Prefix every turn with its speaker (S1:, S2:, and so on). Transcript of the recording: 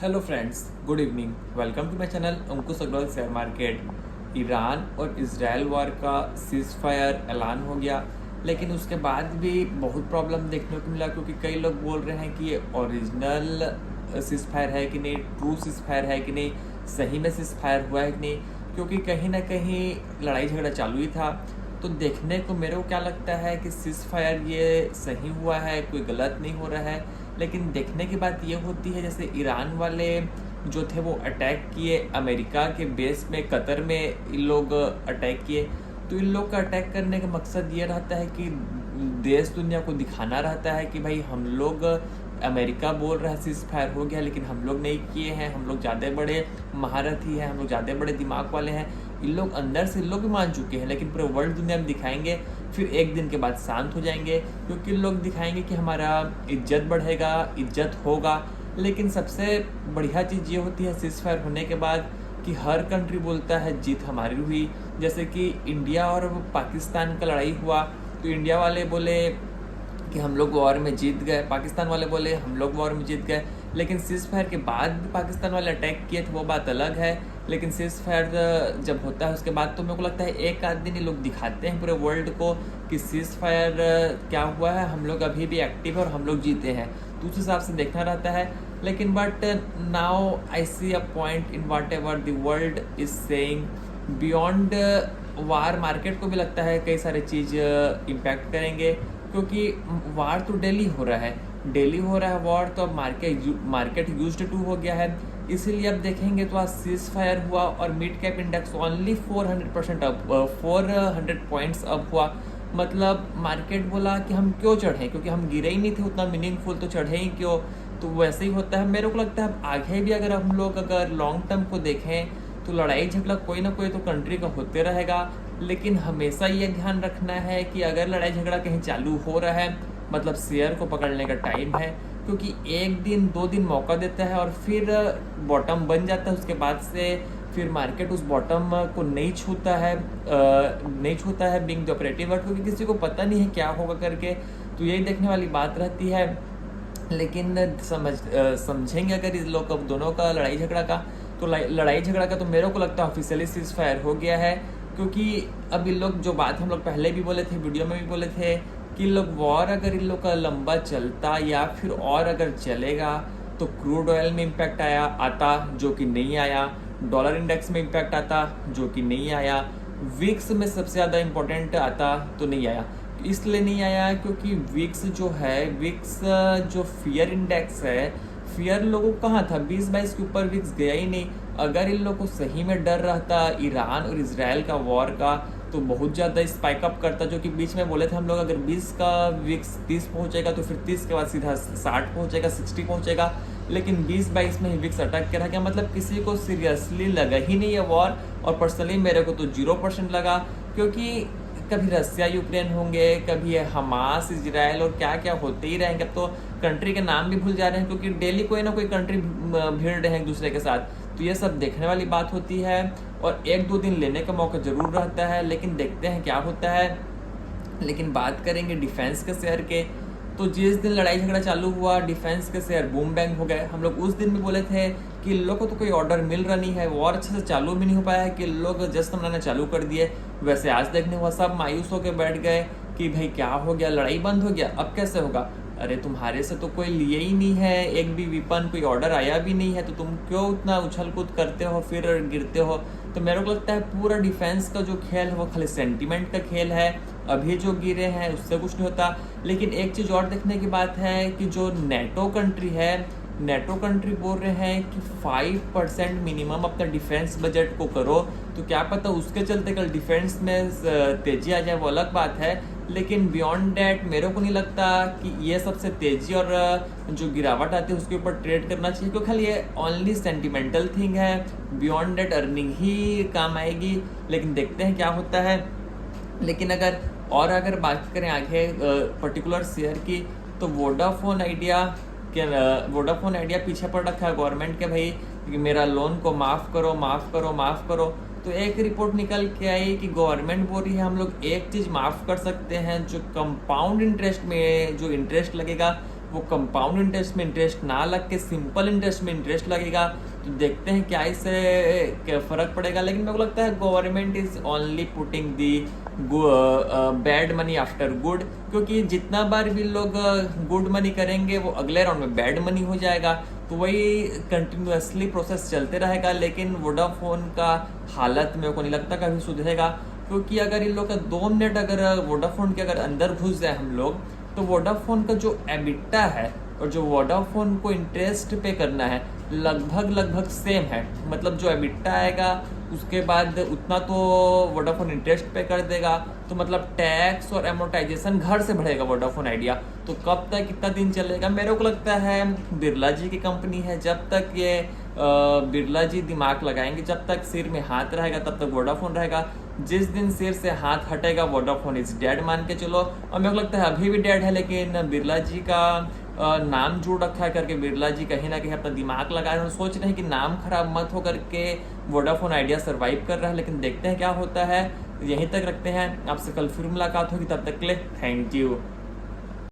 S1: Hello friends, good evening. Welcome to my channel Ankush Agrawal share market. Iran और Israel war का cease fire ऐलान हो गया, लेकिन उसके बाद भी बहुत प्रॉब्लम देखने को मिला क्योंकि कई लोग बोल रहे हैं कि ये ओरिजिनल सीज फायर है कि नहीं, ट्रू सीज फायर है कि नहीं, सही में सीज फायर हुआ है कि नहीं, क्योंकि कहीं ना कहीं लड़ाई झगड़ा चालू ही था। तो देखने को मेरे को क्या लगता है कि सीज फायर ये सही हुआ है, कोई गलत नहीं हो रहा है। लेकिन देखने की बात ये होती है, जैसे ईरान वाले जो थे वो अटैक किए अमेरिका के बेस में, कतर में इन लोग अटैक किए। तो इन लोग का अटैक करने का मकसद ये रहता है कि देश दुनिया को दिखाना रहता है कि भाई हम लोग, अमेरिका बोल रहा है सीज फायर हो गया लेकिन हम लोग नहीं किए हैं, हम लोग ज़्यादा बड़े महारथी हैं, हम लोग ज़्यादा बड़े दिमाग वाले हैं। इन लोग अंदर से इन लोग भी मान चुके हैं, लेकिन पूरे वर्ल्ड दुनिया में दिखाएंगे, फिर एक दिन के बाद शांत हो जाएंगे क्योंकि लोग दिखाएंगे कि हमारा इज्जत बढ़ेगा, इज्जत होगा। लेकिन सबसे बढ़िया चीज़ ये होती है सीज फायर होने के बाद कि हर कंट्री बोलता है जीत हमारी हुई। जैसे कि इंडिया और पाकिस्तान का लड़ाई हुआ तो इंडिया वाले बोले कि हम लोग वॉर में जीत गए, पाकिस्तान वाले बोले हम लोग वॉर में जीत गए। लेकिन सीज फायर के बाद भी पाकिस्तान वाले अटैक किए तो वो बात अलग है। लेकिन सीज फायर जब होता है उसके बाद तो मेरे को लगता है एक आध दिन ये लोग दिखाते हैं पूरे वर्ल्ड को कि सीज फायर क्या हुआ है, हम लोग अभी भी एक्टिव है और हम लोग जीते हैं। तो उस हिसाब से देखना रहता है। लेकिन but now I see a point in whatever the world is saying beyond war. Market को भी लगता है कई सारे चीज़ इम्पैक्ट करेंगे क्योंकि वार तो डेली हो रहा है, डेली हो रहा है वॉर, तो अब मार्केट यूज्ड टू हो गया है। इसीलिए अब देखेंगे तो आज सीज फायर हुआ और mid cap index only 400% up, 400 points up हुआ। मतलब मार्केट बोला कि हम क्यों चढ़े, क्योंकि हम गिरे ही नहीं थे उतना मीनिंगफुल, तो चढ़े ही क्यों। तो वैसे ही होता है। मेरे को लगता है आगे भी अगर हम लोग अगर लॉन्ग टर्म को देखें तो लड़ाई झगड़ा कोई ना कोई तो कंट्री का होते रहेगा। लेकिन हमेशा ये ध्यान रखना है कि अगर लड़ाई झगड़ा कहीं चालू हो रहा है मतलब शेयर को पकड़ने का टाइम है, क्योंकि एक दिन दो दिन मौका देता है और फिर बॉटम बन जाता है। उसके बाद से फिर मार्केट उस बॉटम को नहीं छूता है, बिंग द ऑपरेटिव वर्ड, क्योंकि किसी को पता नहीं है क्या होगा करके। तो यही देखने वाली बात रहती है। लेकिन समझेंगे अगर इस लोग दोनों का लड़ाई झगड़ा का, तो लड़ाई झगड़ा का तो मेरे को लगता है ऑफिशियली सीज फायर हो गया है। क्योंकि अब इन लोग जो बात हम लोग पहले भी बोले थे, वीडियो में भी बोले थे कि इन लोग वॉर अगर इन लोग का लंबा चलता या फिर और अगर चलेगा तो क्रूड ऑयल में इम्पैक्ट आता जो कि नहीं आया, डॉलर इंडेक्स में इम्पैक्ट आता जो कि नहीं आया, विक्स में सबसे ज़्यादा इम्पोर्टेंट आता तो नहीं आया। इसलिए नहीं आया क्योंकि विक्स जो है, विक्स जो फियर इंडेक्स है, फियर लोगों को कहाँ था, 20-22 के ऊपर विक्स गया ही नहीं। अगर इन लोगों को सही में डर रहता ईरान और इजराइल का वॉर का तो बहुत ज़्यादा स्पाइक अप करता, जो कि बीच में बोले थे हम लोग अगर 20 का विक्स 30 पहुंचेगा तो फिर 30 के बाद सीधा 60 पहुंचेगा, 60 पहुंचेगा। लेकिन 20-22 में ही विक्स अटक के रह गया। मतलब किसी को सीरियसली लगा ही नहीं है वॉर, और पर्सनली मेरे को तो 0% लगा। क्योंकि कभी रसिया यूक्रेन होंगे, कभी हमास इजराइल और क्या क्या होते ही रहेंगे। अब तो कंट्री के नाम भी भूल जा रहे हैं क्योंकि डेली कोई ना कोई कंट्री भिड़ रहे हैं एक दूसरे के साथ। तो ये सब देखने वाली बात होती है और एक दो दिन लेने का मौका जरूर रहता है, लेकिन देखते हैं क्या होता है। लेकिन बात करेंगे डिफेंस के शेयर के, तो जिस दिन लड़ाई झगड़ा चालू हुआ डिफेंस के शेयर बूम बैंग हो गए। हम लोग उस दिन भी बोले थे कि इन लोग को तो कोई ऑर्डर मिल रहा नहीं है, वॉर अच्छे से चालू भी नहीं हो पाया है कि लोग जश्न मनाना चालू कर दिए। वैसे आज देखने हुआ सब मायूस होकर बैठ गए कि भाई क्या हो गया, लड़ाई बंद हो गया, अब कैसे होगा। अरे तुम्हारे से तो कोई लिए ही नहीं है, एक भी विपन कोई ऑर्डर आया भी नहीं है, तो तुम क्यों उतना उछल कूद करते हो फिर गिरते हो। तो मेरे को लगता है पूरा डिफेंस का जो खेल है वो खाली सेंटीमेंट का खेल है। अभी जो गिरे हैं उससे कुछ नहीं होता। लेकिन एक चीज़ और देखने की बात है कि जो नेटो कंट्री है, नेटो कंट्री बोल रहे हैं कि 5% मिनिमम अपना डिफेंस बजट को करो। तो क्या पता उसके चलते कल डिफेंस में तेजी आ जाए, वो अलग बात है। लेकिन बियॉन्ड डैट मेरे को नहीं लगता कि ये सबसे तेजी और जो गिरावट आती है उसके ऊपर ट्रेड करना चाहिए, क्योंकि खाली ये ओनली सेंटिमेंटल थिंग है। बियॉन्ड डैट अर्निंग ही काम आएगी। लेकिन देखते हैं क्या होता है। लेकिन अगर बात करें आगे पर्टिकुलर शेयर की, तो वोडाफोन आइडिया पीछे पड़ रखा है गवर्नमेंट के, भाई कि मेरा लोन को माफ़ करो माफ़ करो माफ़ करो। तो एक रिपोर्ट निकल के आई कि गवर्नमेंट बोल रही है हम लोग एक चीज़ माफ़ कर सकते हैं, जो कंपाउंड इंटरेस्ट में जो इंटरेस्ट लगेगा वो कंपाउंड इंटरेस्ट में इंटरेस्ट ना लग के सिंपल इंटरेस्ट में इंटरेस्ट लगेगा। तो देखते हैं क्या इससे क्या फ़र्क पड़ेगा। लेकिन मेरे को लगता है government is only putting the bad money after good, क्योंकि जितना बार भी लोग गुड मनी करेंगे वो अगले राउंड में बैड मनी हो जाएगा। तो वही कंटिन्यूसली प्रोसेस चलते रहेगा। लेकिन वोडाफोन का हालत मेरे को नहीं लगता कभी सुधरेगा, क्योंकि अगर इन लोग का 2 मिनट अगर वोडाफोन के अगर अंदर घुस जाए हम लोग, तो वोडाफोन का जो एबिटा है और जो वोडाफोन को इंटरेस्ट पे करना है लगभग सेम है। मतलब जो एबिटा आएगा उसके बाद उतना तो वोडाफोन इंटरेस्ट पे कर देगा, तो मतलब टैक्स और एमोर्टाइजेशन घर से बढ़ेगा वोडाफोन आइडिया। तो कब तक कितना दिन चलेगा? मेरे को लगता है बिरला जी की कंपनी है, जब तक ये बिरला जी दिमाग लगाएंगे, जब तक सिर में हाथ रहेगा तब तक वोडाफोन रहेगा। जिस दिन सिर से हाथ हटेगा वोडाफोन इज डेड मान के चलो। और मेरे को लगता है अभी भी डेड है, लेकिन बिरला जी का नाम जुड़ रखा है करके बिरला जी कहीं ना कहीं अपना दिमाग लगा रहे हैं और सोच रहे हैं कि नाम खराब मत हो करके वोडाफोन आइडिया सर्वाइव कर रहा है। लेकिन देखते हैं क्या होता है। यहीं तक रखते हैं, आपसे कल फिर मुलाकात होगी, तब तक के लिए थैंक यू।